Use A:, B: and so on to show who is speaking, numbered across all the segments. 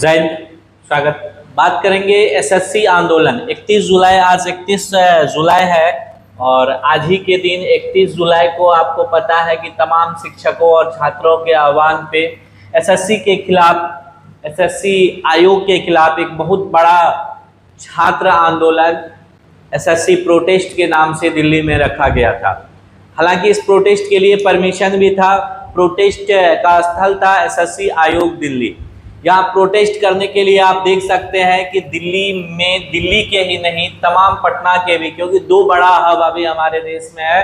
A: जय हिंद, स्वागत। बात करेंगे एसएससी आंदोलन। 31 जुलाई, आज 31 जुलाई है और आज ही के दिन 31 जुलाई को आपको पता है कि तमाम शिक्षकों और छात्रों के आह्वान पे एसएससी के खिलाफ, एसएससी आयोग के खिलाफ एक बहुत बड़ा छात्र आंदोलन एसएससी प्रोटेस्ट के नाम से दिल्ली में रखा गया था। हालांकि इस प्रोटेस्ट के लिए परमिशन भी था। प्रोटेस्ट का स्थल था एसएससी आयोग दिल्ली। यहाँ प्रोटेस्ट करने के लिए आप देख सकते हैं कि दिल्ली के ही नहीं, तमाम पटना के भी, क्योंकि दो बड़ा हब अभी हमारे देश में है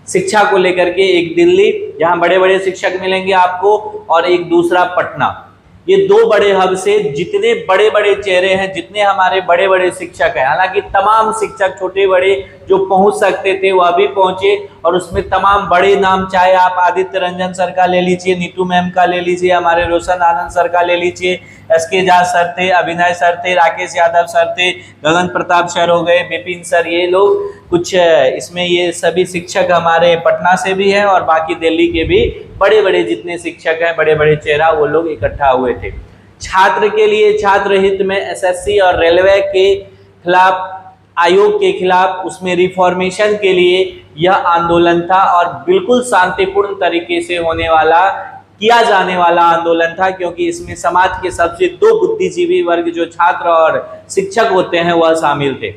A: शिक्षा को लेकर के। एक दिल्ली, जहाँ बड़े बड़े शिक्षक मिलेंगे आपको, और एक दूसरा पटना। ये दो बड़े हब से जितने बड़े बड़े चेहरे हैं, जितने हमारे बड़े बड़े शिक्षक हैं, हालांकि तमाम शिक्षक छोटे बड़े जो पहुंच सकते थे वह भी पहुंचे, और उसमें तमाम बड़े नाम, चाहे आप आदित्य रंजन सर का ले लीजिए, नीतू मैम का ले लीजिए, हमारे रोशन आनंद सर का ले लीजिए, एसके झा सर थे, अभिनय सर थे, राकेश यादव सर थे, गगन प्रताप सर हो गए, विपिन सर, ये लोग कुछ इसमें, ये सभी शिक्षक हमारे पटना से भी हैं और बाकी दिल्ली के भी बड़े बड़े जितने शिक्षक हैं, बड़े बड़े चेहरा, वो लोग इकट्ठा हुए थे छात्र के लिए, छात्र हित में, एसएससी और रेलवे के खिलाफ, आयोग के खिलाफ, उसमें रिफॉर्मेशन के लिए यह आंदोलन था और बिल्कुल शांतिपूर्ण तरीके से होने वाला, किया जाने वाला आंदोलन था, क्योंकि इसमें समाज के सबसे दो बुद्धिजीवी वर्ग जो छात्र और शिक्षक होते हैं वह शामिल थे।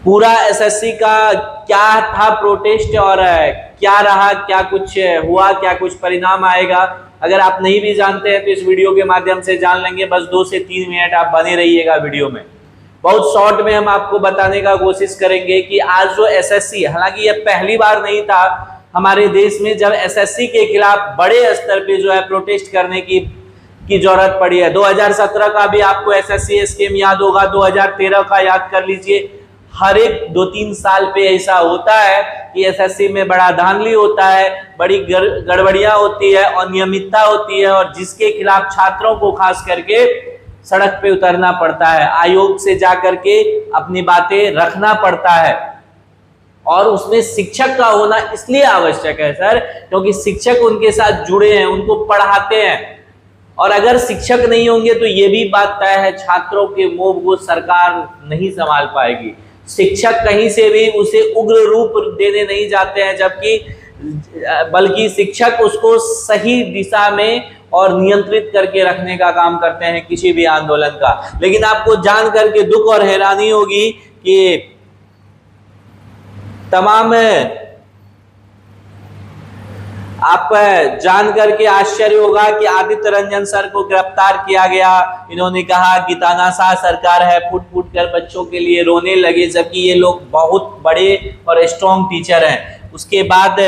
A: पूरा एसएससी का क्या था प्रोटेस्ट और क्या रहा, क्या कुछ हुआ, क्या कुछ परिणाम आएगा, अगर आप नहीं भी जानते हैं तो इस वीडियो के माध्यम से जान लेंगे। बस 2 से 3 मिनट आप बने रहिएगा वीडियो में। बहुत शॉर्ट में हम आपको बताने का कोशिश करेंगे कि आज जो एसएससी, हालांकि यह पहली बार नहीं था हमारे देश में जब एसएससी के खिलाफ बड़े स्तर पे जो है प्रोटेस्ट करने की जरूरत पड़ी है। 2017 का भी आपको एसएससी स्कीम याद होगा, 2013 का याद कर लीजिए। हर एक 2-3 साल पे ऐसा होता है कि एसएससी में बड़ा धांधली होता है, बड़ी गड़बड़ियां होती है, अनियमितता होती है, और जिसके खिलाफ छात्रों को खास करके सड़क पे उतरना पड़ता है, आयोग से जाकर के अपनी बातें रखना पड़ता है। और उसमें शिक्षक का होना इसलिए आवश्यक है सर, क्योंकि शिक्षक उनके साथ जुड़े हैं, उनको पढ़ाते हैं, और अगर शिक्षक नहीं होंगे तो ये भी बात तय है, छात्रों के मोह को सरकार नहीं संभाल पाएगी। शिक्षक कहीं से भी उसे उग्र रूप देने नहीं जाते हैं, बल्कि शिक्षक उसको सही दिशा में और नियंत्रित करके रखने का काम करते हैं किसी भी आंदोलन का। लेकिन आपको जान करके दुख और हैरानी होगी कि तमाम, आप जान करके आश्चर्य होगा कि आदित्य रंजन सर को गिरफ्तार किया गया। इन्होंने कहा कि तानाशाह सरकार है, फूट फूट कर बच्चों के लिए रोने लगे, जबकि ये लोग बहुत बड़े और स्ट्रॉन्ग टीचर हैं। उसके बाद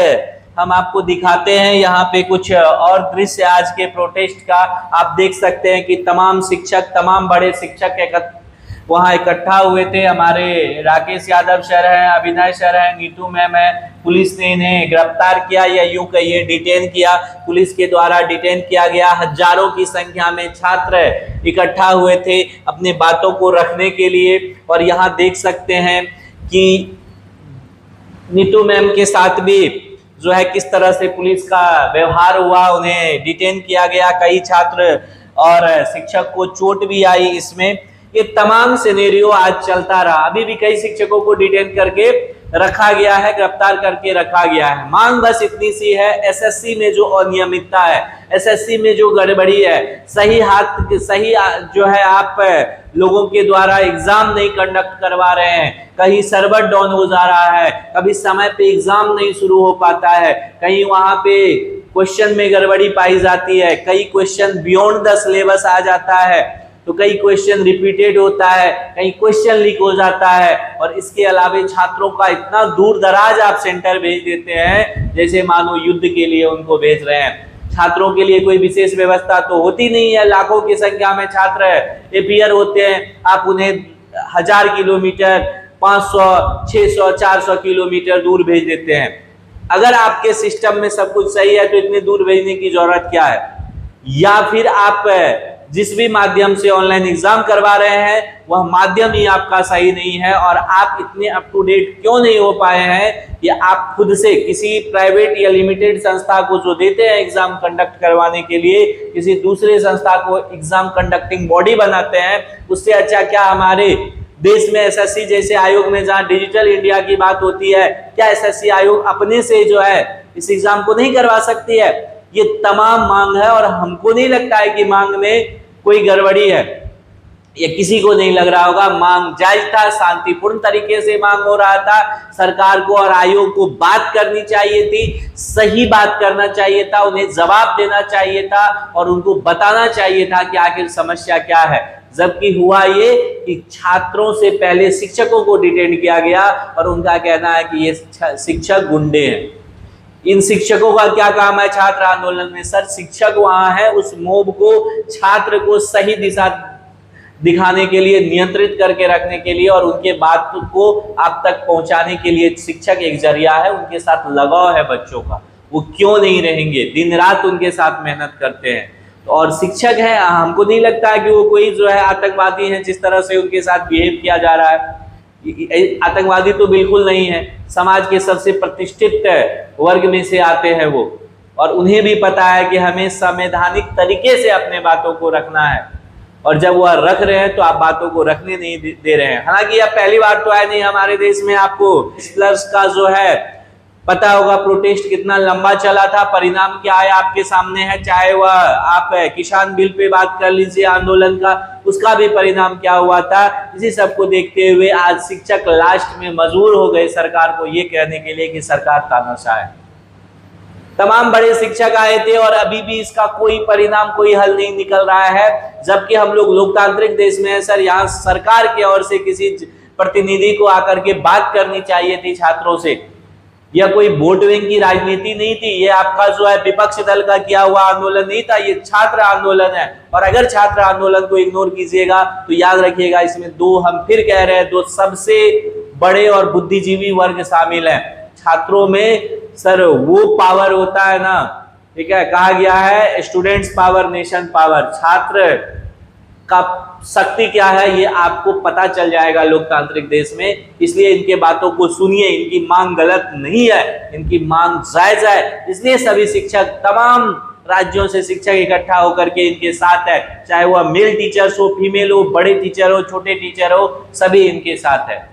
A: हम आपको दिखाते हैं यहाँ पे कुछ और दृश्य आज के प्रोटेस्ट का। आप देख सकते हैं कि तमाम शिक्षक, तमाम बड़े शिक्षक वहाँ इकट्ठा हुए थे। हमारे राकेश यादव सर हैं, अभिनय सर हैं, नीतू मैम है। पुलिस ने इन्हें गिरफ्तार किया, या यूं कहिए डिटेन किया, पुलिस के द्वारा डिटेन किया गया। हजारों की संख्या में छात्र इकट्ठा हुए थे अपने बातों को रखने के लिए। और यहाँ देख सकते हैं कि नीतू मैम के साथ भी जो है किस तरह से पुलिस का व्यवहार हुआ, उन्हें डिटेन किया गया। कई छात्र और शिक्षक को चोट भी आई इसमें। ये तमाम सिनेरियो आज चलता रहा। अभी भी कई शिक्षकों को डिटेन करके रखा गया है, गिरफ्तार करके रखा गया है। मांग बस इतनी सी है, एसएससी में जो अनियमितता है, एसएससी में जो गड़बड़ी है, सही जो है आप लोगों के द्वारा एग्जाम नहीं कंडक्ट करवा रहे हैं, कहीं सर्वर डाउन हो जा रहा है, कभी समय पे एग्जाम नहीं शुरू हो पाता है, कहीं वहां पे क्वेश्चन में गड़बड़ी पाई जाती है, कई क्वेश्चन बियॉन्ड द सिलेबस आ जाता है, तो कई क्वेश्चन रिपीटेड होता है, कई क्वेश्चन लीक हो जाता है। और इसके अलावा छात्रों का इतना दूर दराज आप सेंटर भेज देते हैं जैसे मानो युद्ध के लिए उनको भेज रहे हैं। छात्रों के लिए कोई विशेष व्यवस्था तो होती नहीं है। लाखों की संख्या में छात्र अपियर होते हैं, आप उन्हें 1000 किलोमीटर, 500, 600, 400 किलोमीटर दूर भेज देते हैं। अगर आपके सिस्टम में सब कुछ सही है तो इतनी दूर भेजने की जरूरत क्या है? या फिर आप जिस भी माध्यम से ऑनलाइन एग्जाम करवा रहे हैं वह माध्यम ही आपका सही नहीं है, और आप इतने अप टू डेट क्यों नहीं हो पाए हैं कि आप खुद से किसी प्राइवेट या लिमिटेड संस्था को जो देते हैं एग्जाम कंडक्ट करवाने के लिए, किसी दूसरे संस्था को एग्जाम कंडक्टिंग बॉडी बनाते हैं। उससे अच्छा क्या हमारे देश में एसएससी जैसे आयोग में जहां डिजिटल इंडिया की बात होती है, क्या एसएससी आयोग अपने से जो है इस एग्जाम को नहीं करवा सकती है? ये तमाम मांग है, और हमको नहीं लगता है कि मांग में कोई गड़बड़ी है, ये किसी को नहीं लग रहा होगा। मांग जायज था, शांतिपूर्ण तरीके से मांग हो रहा था। सरकार को और आयोग को बात करनी चाहिए थी, सही बात करना चाहिए था, उन्हें जवाब देना चाहिए था और उनको बताना चाहिए था कि आखिर समस्या क्या है। जबकि हुआ ये कि छात्रों से पहले शिक्षकों को डिटेन किया गया और उनका कहना है कि ये शिक्षक गुंडे हैं। इन शिक्षकों का क्या काम है छात्र आंदोलन में? सर, शिक्षक वहां है उस मोब को, छात्र को सही दिशा दिखाने के लिए, नियंत्रित करके रखने के लिए और उनके बात को आप तक पहुंचाने के लिए शिक्षक एक जरिया है। उनके साथ लगाव है बच्चों का, वो क्यों नहीं रहेंगे? दिन रात उनके साथ मेहनत करते हैं और शिक्षक है। हमको नहीं लगता है कि वो कोई जो है आतंकवादी है जिस तरह से उनके साथ बिहेव किया जा रहा है। आतंकवादी तो बिल्कुल नहीं है, समाज के सबसे प्रतिष्ठित वर्ग में से आते हैं वो, और उन्हें भी पता है कि हमें संवैधानिक तरीके से अपने बातों को रखना है, और जब वह रख रहे हैं तो आप बातों को रखने नहीं दे रहे हैं। हालांकि अब पहली बार तो है नहीं हमारे देश में, आपको प्लस का जो है पता होगा प्रोटेस्ट कितना लंबा चला था, परिणाम क्या आया आपके सामने है। चाहे वह आप किसान बिल पे बात कर लीजिए आंदोलन का, उसका भी परिणाम क्या हुआ था। इसी सबको देखते हुए आज शिक्षक लास्ट में मजबूर हो गए सरकार को ये कहने के लिए कि सरकार तानाशाह है। तमाम बड़े शिक्षक आए थे और अभी भी इसका कोई परिणाम, कोई हल नहीं निकल रहा है, जबकि हम लोग लोकतांत्रिक देश में है सर। यहाँ सरकार की ओर से किसी प्रतिनिधि को आकर के बात करनी चाहिए थी छात्रों से। यह कोई वोट बैंक की राजनीति नहीं थी, ये आपका जो है विपक्ष दल का किया हुआ आंदोलन नहीं था, ये छात्र आंदोलन है। और अगर छात्र आंदोलन को इग्नोर कीजिएगा तो याद रखिएगा इसमें दो, हम फिर कह रहे हैं, दो सबसे बड़े और बुद्धिजीवी वर्ग शामिल हैं। छात्रों में सर वो पावर होता है ना, ठीक है, कहा गया है स्टूडेंट्स पावर नेशन पावर। छात्र का शक्ति क्या है ये आपको पता चल जाएगा लोकतांत्रिक देश में। इसलिए इनके बातों को सुनिए, इनकी मांग गलत नहीं है, इनकी मांग जायज है। इसलिए सभी शिक्षक, तमाम राज्यों से शिक्षक इकट्ठा होकर के इनके साथ है, चाहे वह मेल टीचर्स हो, फीमेल हो, बड़े टीचर हो, छोटे टीचर हो, सभी इनके साथ है।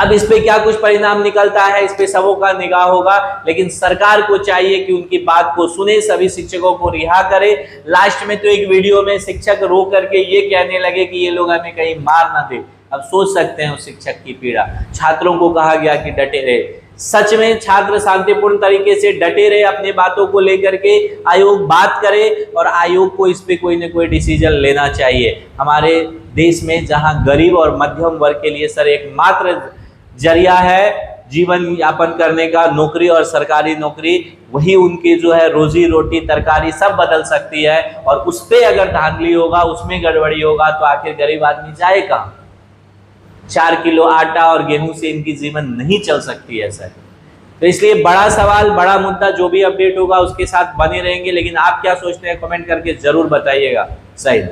A: अब इस पे क्या कुछ परिणाम निकलता है, इस पे सबों का निगाह होगा, लेकिन सरकार को चाहिए कि उनकी बात को सुने, सभी शिक्षकों को रिहा करे। लास्ट में तो एक वीडियो में शिक्षक रो करके ये कहने लगे कि ये लोग हमें कहीं मार ना दे। अब सोच सकते हैं उस शिक्षक की पीड़ा। छात्रों को कहा गया कि डटे रहे, सच में छात्र शांतिपूर्ण तरीके से डटे रहे, अपनी बातों को लेकर के आयोग बात करे और आयोग को इस पे कोई ना कोई डिसीजन लेना चाहिए। हमारे देश में जहां गरीब और मध्यम वर्ग के लिए सर एकमात्र जरिया है जीवन यापन करने का नौकरी और सरकारी नौकरी, वही उनकी जो है रोजी रोटी तरकारी सब बदल सकती है। और उस पर अगर धांधली होगा, उसमें गड़बड़ी होगा तो आखिर गरीब आदमी जाए कहाँ? 4 किलो आटा और गेहूं से इनकी जीवन नहीं चल सकती है सर। तो इसलिए बड़ा सवाल, बड़ा मुद्दा, जो भी अपडेट होगा उसके साथ बने रहेंगे। लेकिन आप क्या सोचते हैं कमेंट करके जरूर बताइएगा। सही।